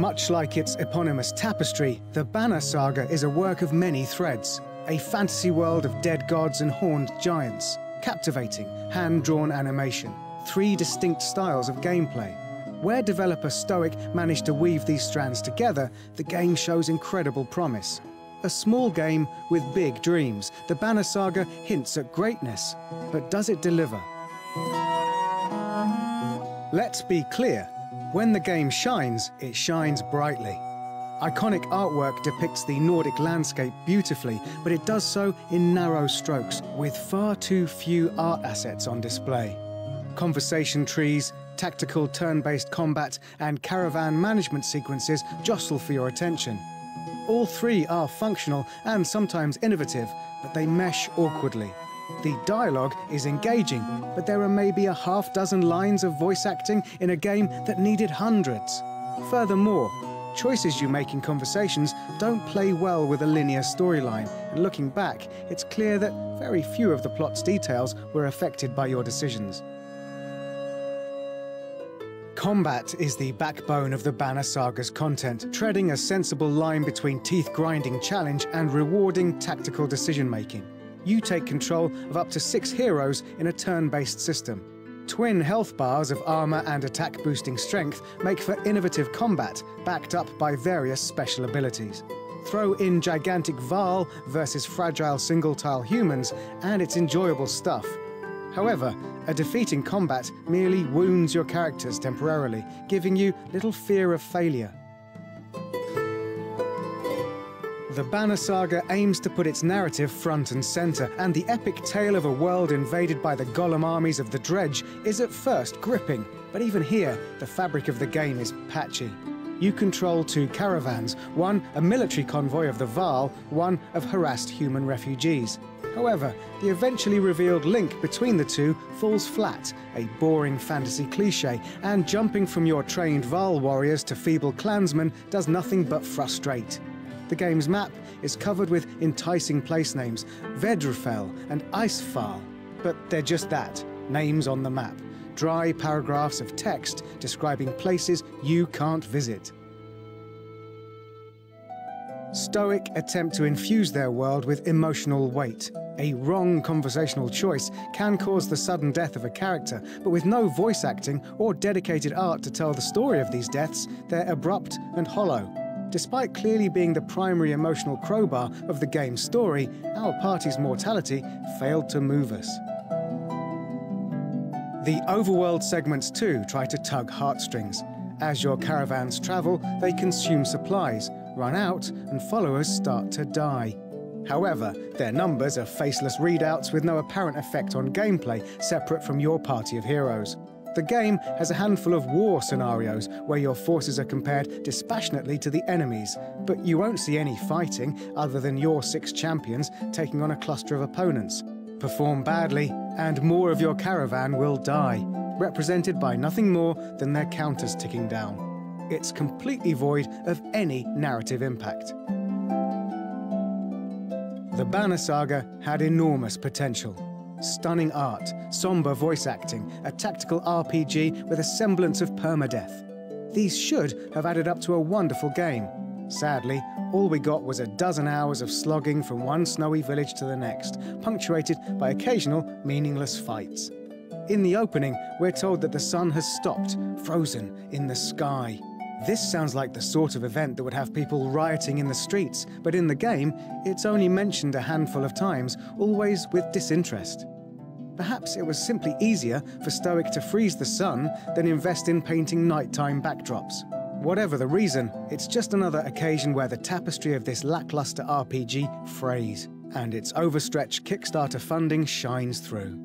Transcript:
Much like its eponymous tapestry, the Banner Saga is a work of many threads, a fantasy world of dead gods and horned giants, captivating, hand-drawn animation, 3 distinct styles of gameplay. Where developer Stoic managed to weave these strands together, the game shows incredible promise. A small game with big dreams, the Banner Saga hints at greatness, but does it deliver? Let's be clear, when the game shines, it shines brightly. Iconic artwork depicts the Nordic landscape beautifully, but it does so in narrow strokes, with far too few art assets on display. Conversation trees, tactical turn-based combat, and caravan management sequences jostle for your attention. All 3 are functional and sometimes innovative, but they mesh awkwardly. The dialogue is engaging, but there are maybe a half-dozen lines of voice acting in a game that needed hundreds. Furthermore, choices you make in conversations don't play well with a linear storyline, and looking back, it's clear that very few of the plot's details were affected by your decisions. Combat is the backbone of the Banner Saga's content, treading a sensible line between teeth-grinding challenge and rewarding tactical decision-making. You take control of up to 6 heroes in a turn-based system. Twin health bars of armor and attack-boosting strength make for innovative combat, backed up by various special abilities. Throw in gigantic Varl versus fragile single-tile humans, and it's enjoyable stuff. However, a defeat in combat merely wounds your characters temporarily, giving you little fear of failure. The Banner Saga aims to put its narrative front and center, and the epic tale of a world invaded by the golem armies of the Dredge is at first gripping, but even here, the fabric of the game is patchy. You control 2 caravans, one a military convoy of the Varl, one of harassed human refugees. However, the eventually revealed link between the 2 falls flat, a boring fantasy cliché, and jumping from your trained Varl warriors to feeble clansmen does nothing but frustrate. The game's map is covered with enticing place names, Vedrufell and Icefall, but they're just that, names on the map, dry paragraphs of text describing places you can't visit. Stoic attempt to infuse their world with emotional weight. A wrong conversational choice can cause the sudden death of a character, but with no voice acting or dedicated art to tell the story of these deaths, they're abrupt and hollow. Despite clearly being the primary emotional crowbar of the game's story, our party's mortality failed to move us. The overworld segments too try to tug heartstrings. As your caravans travel, they consume supplies, run out, and followers start to die. However, their numbers are faceless readouts with no apparent effect on gameplay, separate from your party of heroes. The game has a handful of war scenarios where your forces are compared dispassionately to the enemies, but you won't see any fighting other than your 6 champions taking on a cluster of opponents. Perform badly, and more of your caravan will die, represented by nothing more than their counters ticking down. It's completely void of any narrative impact. The Banner Saga had enormous potential. Stunning art, somber voice acting, a tactical RPG with a semblance of permadeath. These should have added up to a wonderful game. Sadly, all we got was a dozen hours of slogging from one snowy village to the next, punctuated by occasional meaningless fights. In the opening, we're told that the sun has stopped, frozen in the sky. This sounds like the sort of event that would have people rioting in the streets, but in the game, it's only mentioned a handful of times, always with disinterest. Perhaps it was simply easier for Stoic to freeze the sun than invest in painting nighttime backdrops. Whatever the reason, it's just another occasion where the tapestry of this lackluster RPG frays, and its overstretched Kickstarter funding shines through.